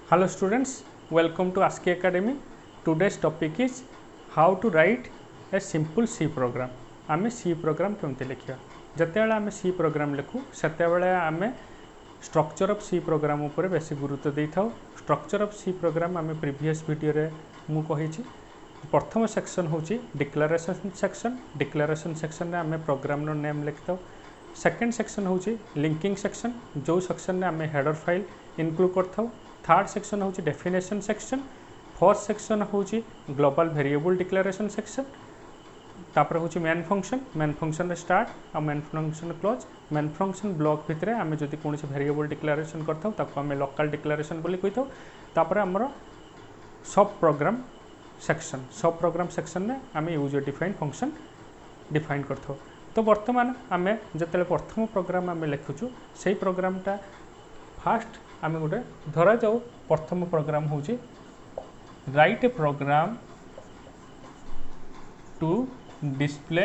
Hello students, welcome to ASCII Academy. Today's topic is how to write a simple C program. आमे C program केमती लिखा जिते आम C program लिखु सेते आम स्ट्रक्चर ऑफ C program उपर बेसी गुरुत्व दे था। स्ट्रक्चर ऑफ C program आम प्रीवियस वीडियो रे मु कही प्रथम सेक्शन हूँ डिक्लेरेशन सेक्शन। डिक्लेरेशन सेक्शन में आम प्रोग्राम नेम लिखता। सेकेंड सेक्शन हूँ लिंकिंग सेक्शन, जो सेक्शन में आम हेडर फाइल इनक्लूड करता। थर्ड सेक्शन हूँ डेफिनेशन सेक्शन। फोर्थ सेक्शन हूँ ग्लोबल वेरिएबल डिक्लेरेशन सेक्शन। तापर हूँ मेन फंक्शन स्टार्ट और main function close. Main function block भितर आम जदि कौन वेरिएबल डिक्लेरेशन करता आम लोकल डिक्लेरेशन बोली कही था। आमर सब प्रोग्राम सेक्शन में आम यूजर डिफाइन फंक्शन डिफाइन करता। तो बर्तमान आम जिते प्रथम प्रोग्राम आम लिखुचु से प्रोग्रामटा फास्ट आम गोटे धरा जाऊ प्रथम प्रोग्राम हूँ write a program to display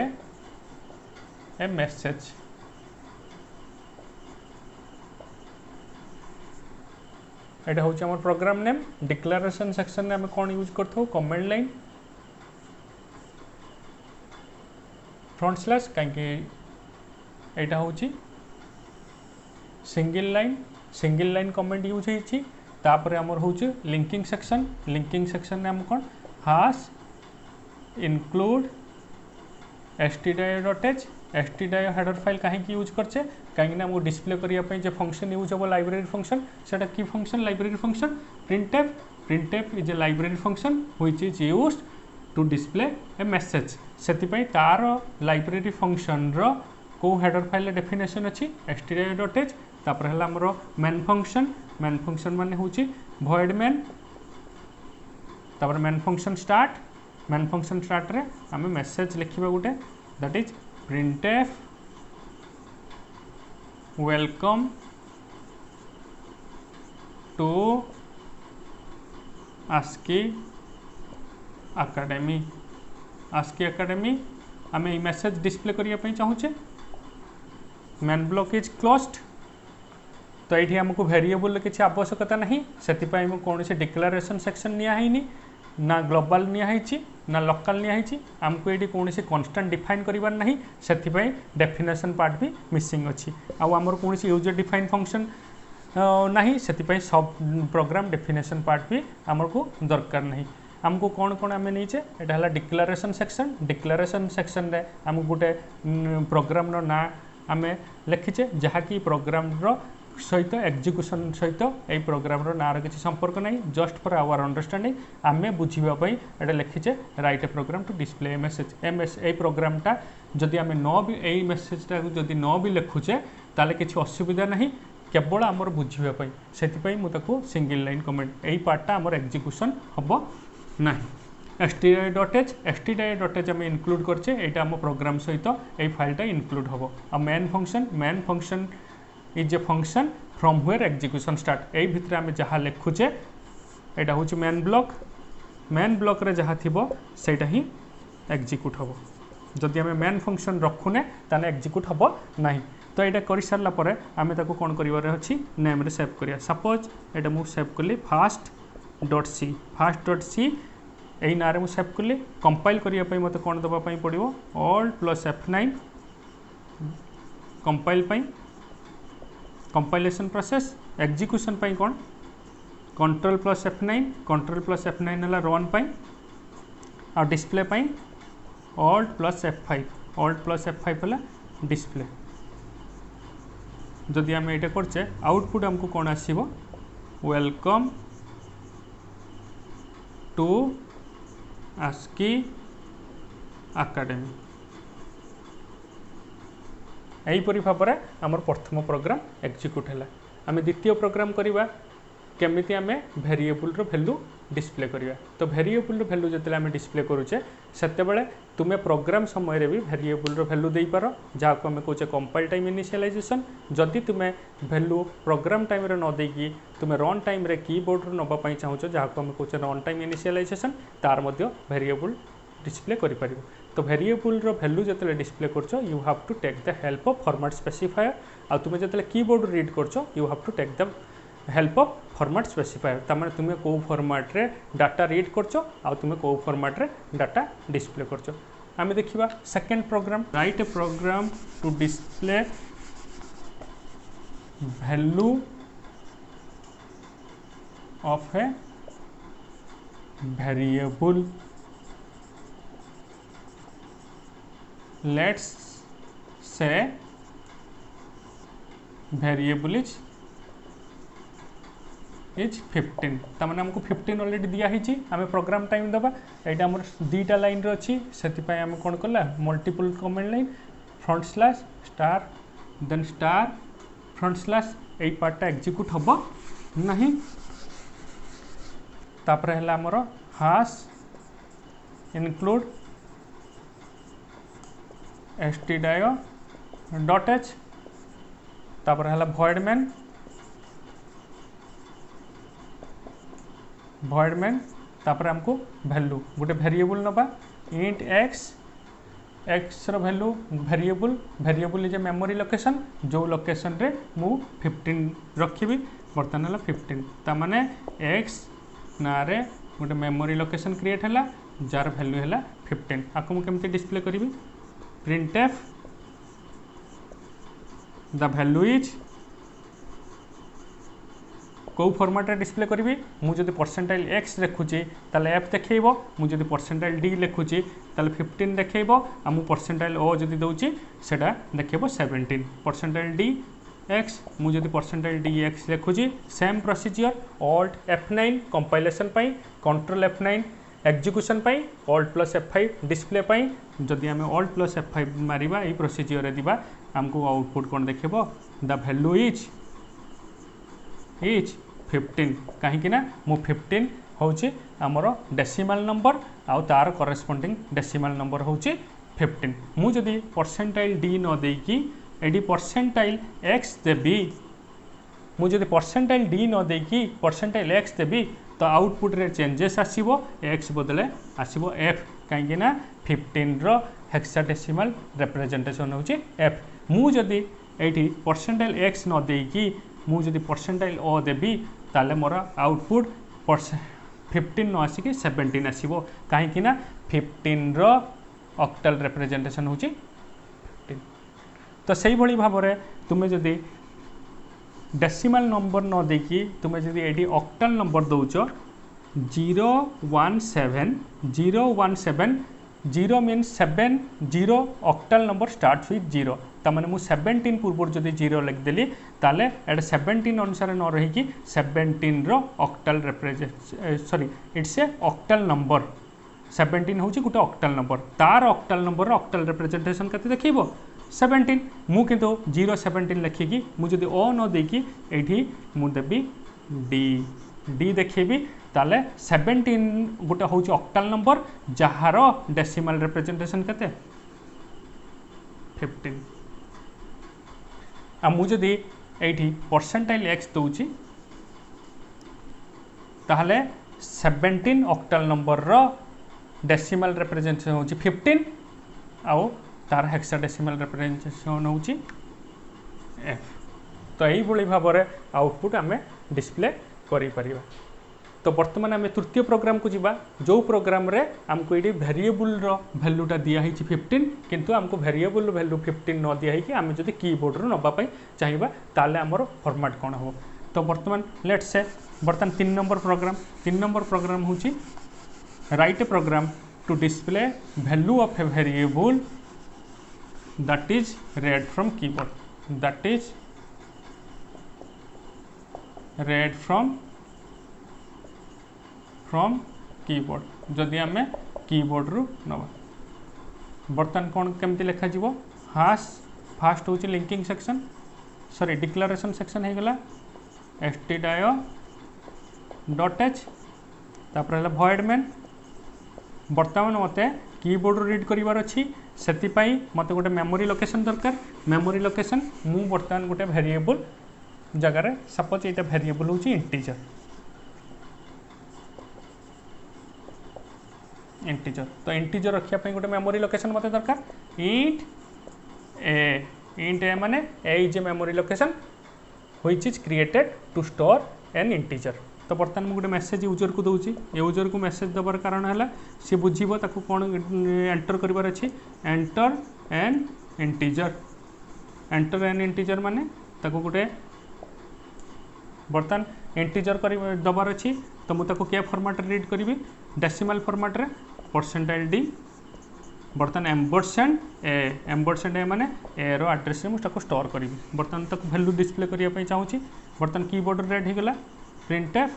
a message. एटा हूँ आम प्रोग्राम नेम। डिक्लेरेशन सेक्शन में आम कौन यूज करता कमेंट लाइन फ्रंट स्लैश कहीं एटा हूँ सिंगल लाइन कमेंट यूज होती। तापर आमर हूँ लिंकिंग सेक्शन में आम कौन hash include stdio.h stdio header file कहीं यूज करचे कहीं डिस्प्ले करने जो फंक्शन यूज हम लाइब्रेरी फंक्शन सेटा की function library function printf is a library function which is used to display a message. से तार लाइब्रेरी फंक्शन रो को हेडर फाइल डेफिनेशन अच्छी stdio.h। तापर है आमर मेन फंक्शन मान हूँ void main। तापर मेन फंक्शन स्टार्ट रे आम मैसेज लिखा गोटे that is printf welcome to ASCII Academy। आम ये मैसेज डिस्प्ले करने चाहूचे। Main block is closed. तो ये आमको वेरिएबल किसी आवश्यकता नहीं से कौन से डिक्लेरेशन सेक्शन नियानी ना ग्लोबल नियाही ना लोकल नियाही। आमको ये कौन से कन्स्टांट डिफाइन करार ना से डेफिनेशन पार्ट भी मिसिंग अच्छी। आमर कौन से यूजर डिफाइन फंक्शन ना से सब प्रोग्राम डेफिनेशन पार्ट भी आमको दरकार नहीं। आमको कौन कौन आम नीचे यहाँ है डिक्लेरेशन सेक्शन रे आमको गोटे प्रोग्राम ना आम लिखीचे जहाँकि प्रोग्राम सहित एग्जीक्यूशन सहित यही प्रोग्राम नार किसी संपर्क नहीं। जस्ट फॉर आवर अंडरस्टैंडिंग आम बुझापी ये लिखीचे write a program to display a message. ए प्रोग्रामटा जदि आम न भी यही मैसेजटा जदि न भी लिखुचे ताले किसी असुविधा नहीं केवल आमर बुझापी से मुझे सिंगल लाइन कमेंट यही पार्टा आमर एग्जीक्यूशन हम ना। stdio.h आम इनक्लूड करचे यहाँ आम प्रोग्राम सहित यही फाइलटा इनक्लूड हम। आ main function is a function from where execution start. यही भितर आम जहाँ लिखुचे यहाँ हूँ मेन ब्लॉक रे जहाँ थी सेटा ही एग्जीक्यूट हम। जदि आम मेन फंक्शन रखुने ताने एग्जीक्यूट हम ना। तो यहाँ कर सारापर आम कौन कर नेम रे सेव करिया। सपोज यहाँ मुझे सेव कली fast.c यही ना रे सेव कली। कंपाइल करने मत कौन दवाई पड़ो Alt+F9 कंपाइलेशन प्रोसेस। एग्जीक्यूशन कौन Ctrl+F9 है रन आ डिस्प्ले Alt+F5 है डिस्प्ले। जदि आम ये करचे आउटपुट आमको कौन आसो वेलकम टू ASCII Academy। यहीपरी भाव में आमर प्रथम प्रोग्राम एग्जीक्यूट है। आम द्वितीय प्रोग्राम करवा केमिति आम वेरिएबल वैल्यू डिस्प्ले करवा। तो वेरिएबल वैल्यू जो आम डिस्प्ले करुचे से तुम्हें प्रोग्राम समय भी वेरिएबल वैल्यू दे पार जहाँ को आम कहे कंपाइल टाइम इनिशियलाइजेशन। जदि तुम्हें वैल्यू प्रोग्राम टाइम न देकी तुम्हें रन टाइम रे कीबोर्ड नापी चाहूच जहाँ को आम कहे रन टाइम इनिशियलाइजेशन तार वेरिएबल डिस्प्ले कर। तो वेरिएबल वैल्यू जो डिस्प्ले करछ you have to take the help of format specifier. आ तुम जो कीबोर्ड रीड करछ you have to take the help of format specifier तमाने तुम्हें कौ फॉर्मेट रे डाटा रीड करछो आ तुम्हें कौ फॉर्मेट रे डाटा डिस्प्ले करछो। आमे देखिबा second program write a program to display value of a variable let's say variable is 15 तमाने हमको 15 ऑलरेडी दिया ही आमे प्रोग्राम टाइम दबा एटा हमर दीटा लाइन रे अछि सेति पय हम कोन करला multiple command line front slash star then star front slash एई पार्ट एग्जीक्यूट हबो नहीं तापर हला हमर hash include stdio dot h तापर हला void main तापर हमको वैल्यू गोटे वेरिएबल नबा इंट x रो value variable is a memory location जो लोकेशन रे मु 15 रखिबी बर्तन हला 15 ता माने x ना रे गोटे मेमोरी लोकेशन क्रिएट हला जार वैल्यू हला 15 आको मु केमते डिस्प्ले करिवि printf the value is को फॉर्मेट रे डिस्प्ले करी मुझे परसेंटाइल x लिखुची ताले f देखो मुझे परसेंटाइल d लिखुची ताले 15 देखो आ मु परसेंटाइल o जदि दउची सेटा देखबो 17 परसेंटाइल d x मुझे परसेंटाइल d x लिखुची same procedure alt F9 compilation पाई कंट्रोल F9 एग्जीक्यूशन पाई alt प्लस F5 डिस्प्ले पाई जदि आम alt प्लस F5 मारिबा ए प्रोसीजर रे दिबा हमको आउटपुट कोन देखबो द वैल्यू इज 15 कहीं ना मु 15 होची आमर डेसिमल नंबर आउ तार करेस्पोंडिंग डेसिमल नंबर होची 15 मु जदि परसेंटाइल d न देकी एडी परसेंटाइल x देबी मु जदि परसेंटाइल d न देकी परसेंटाइल x देबी तो आउटपुट रे चेंजेस आसीबो x बदले आसीबो f कहीं ना 15 रो हेक्साडेसिमल रिप्रेजेंटेशन होची f मु जदि एठी परसेंटाइल x न देकी मु जदि परसेंटाइल o देबी ताले मोर आउटपुट 15 न आसिक 17 आसीबो कहीं ना 15 रो ऑक्टल रिप्रेजेंटेशन होची 15 तो सही भली भाव रे तुमे जदि डेसिमल नंबर न देकी तुमे जदि एडी ऑक्टल नंबर दउचो 017 0 means 70 octal number start with 0 तमाने मु 17 पूर्व जदि 0 लिख देली ताले एड 17 अनुसार न रही 17 रो octal represent sorry it's a octal number 17 होची गुटे ऑक्टल नंबर तार ऑक्टल नंबर ऑक्टल रिप्रेजेंटेशन कते देखिबो 17 मु किंतु 017 लिखिकी मु जदि ओ न देकी एठी मु देबी डी देखिबी ताले 17 गोटे होची ऑक्टल नंबर जहार डेसिमल रिप्रेजेंटेशन कते 15 आ मु जदि एठी परसेंटाइल x दउची ताहले 17 ऑक्टल नंबर रो डेसिमल रिप्रेजेंटेशन होची 15 आउ तार हेक्साडेसिमल रिप्रेजेंटेशन होची f तो यही भली भाव रे आउटपुट आमे डिस्प्ले करि परिबा। तो बर्तमान आम तृतीय प्रोग्राम को जीवा जो प्रोग्राम रे हमको ये वेरिएबल रो वैल्यूटा दिया है 15 किंतु हमको वेरिएबल वैल्यू 15 न दिया है कि आम जदि कीबोर्ड रो नबा पई चाहिबा ताले हमर फॉर्मेट कोन हो। तो बर्तमान लेट्स से बर्तमान 3 नंबर प्रोग्राम होची write a program to display value of a variable that is read from keyboard that is read from keyboard जदि आम कीबोर्ड रु नवा बर्तमान कौन केमती लिखा जीवो हाश फास्ट होची linking section sorry declaration section हो गला stdio डॉट h तापर हला void main बर्तमान मते कीबोर्ड रीड करिवार अछि सेति पई मते गोटे मेमोरी लोकेशन दरकार मेमोरी लोकेशन मु बर्तमान गोटे वेरिएबल जगह रे सपोज एटा वेरिएबल होची इंटीजर तो इंटीजर रखिया पई गोटे मेमोरी लोकेशन मते दरकार इंट ए माने a is a memory location which is created to store an integer. तो बर्तमान मुझे मेसेज यूजर को दूसरी यूजर को मेसेज दबार कारण है सी बुझीब ताकू कौन एंटर करार अच्छी enter N integer. Enter N integer माने ताकू गोटे बर्तमान इंटीजर कर दबार अच्छी तो मुझे क्या फॉर्मेट रीड करी डेसिमल फॉर्मेट रे परसेंटाइल डी बर्तमान एम्बरसेंड ए माने ए रो एड्रेस में मुझे स्टोर करी बर्तमान तक वैल्यू डिस्प्ले करने चाहूँगी। बर्तमान कीबोर्ड रेड होगला प्रिंटफ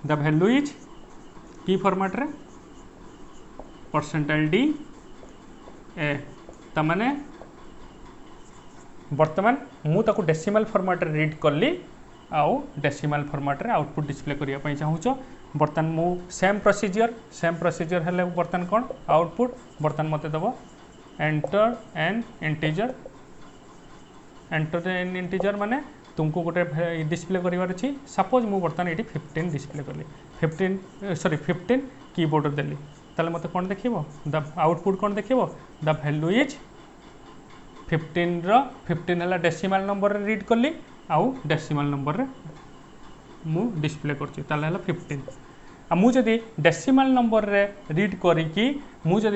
द वैल्यू इज की फॉर्मेट रे परसेंटाइल डी ए तमाने बर्तमान मु ताकू डेसिमल फॉर्मेट रे रीड कली आउ डेसिमल फॉर्मेट रे आउटपुट डिस्प्ले करने चाहूँ। बर्तमान मु सेम प्रोसीजर हेले बर्तमान कौन आउटपुट बर्तमान मत दब एंटर एन इंटीजर माने तुमको गोटे डिस्प्ले करार अच्छी सपोज मु बर्तमान ये 15 डिस्प्ले कली 15 कीबोर्ड देली ताले मत कौन देखिबो द आउटपुट कौन देखिबो द वैल्यू इज 15 है डेसिमल नंबर रीड कली आउ डेसिमल नंबर मु डिस्प्ले करछि ताले 15 आ मुझे डेसिमल नंबर रे रीड करी मुझे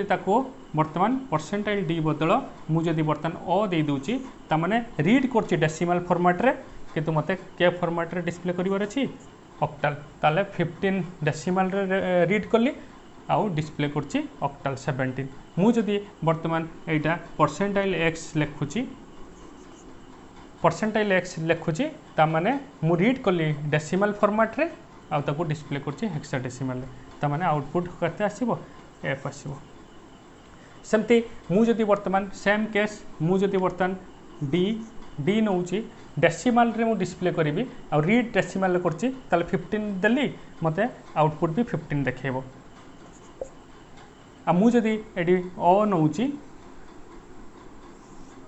बर्तमान परसेंटाइल डी बदल मुझे बर्तमान ओ दे दूची तामाने रीड करछि डेसिमल फॉर्मेट रे किंतु मते के फॉर्मेट रे डिस्प्ले करिवार अछि ऑक्टल ताले 15 डेसिमल रे रीड कली आउ डिस्प्ले करछि ऑक्टल 17 मुझे बर्तमान एटा परसेंटाइल एक्स लिखुची तामाने मु रीड कली डेसिमल फॉर्मेट रे आउ ताको डिस्प्ले करछि हेक्साडेसिमल तामाने आउटपुट करते आसीबो एफ आसीबो। सेमती मु जदि वर्तमान सेम केस मु जदि वर्तमान डी नौची डेसिमल रे मु डिस्प्ले करी आ रीड डेसिमल करछि ताले 15 देली मते आउटपुट भी 15 देखेबो। आ मु जदि एडी ओ नौची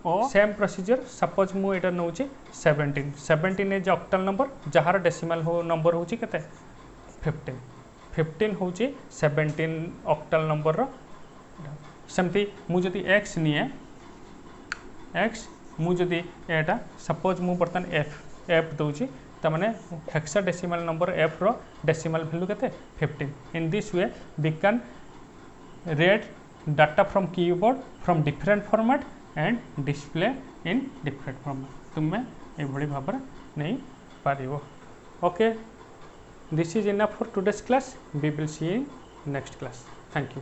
ओ सेम प्रोसीजर सपोज मु एटा नौची 17 इज ऑक्टल नंबर जहार डेसिमल हो नंबर होची केते 15 होची 17 ऑक्टल नंबर रो। सेमती मु जदि x निए x मु जदि एटा सपोज मु बर्तन f दउची त माने हेक्साडेसिमल नंबर f रो डेसिमल वैल्यू केते 15। In this way we can read data from keyboard from different format and display in different format तुम्हें ये भली भाव नहीं पारिबो। Okay this is enough for today's class we will see in next class. Thank you.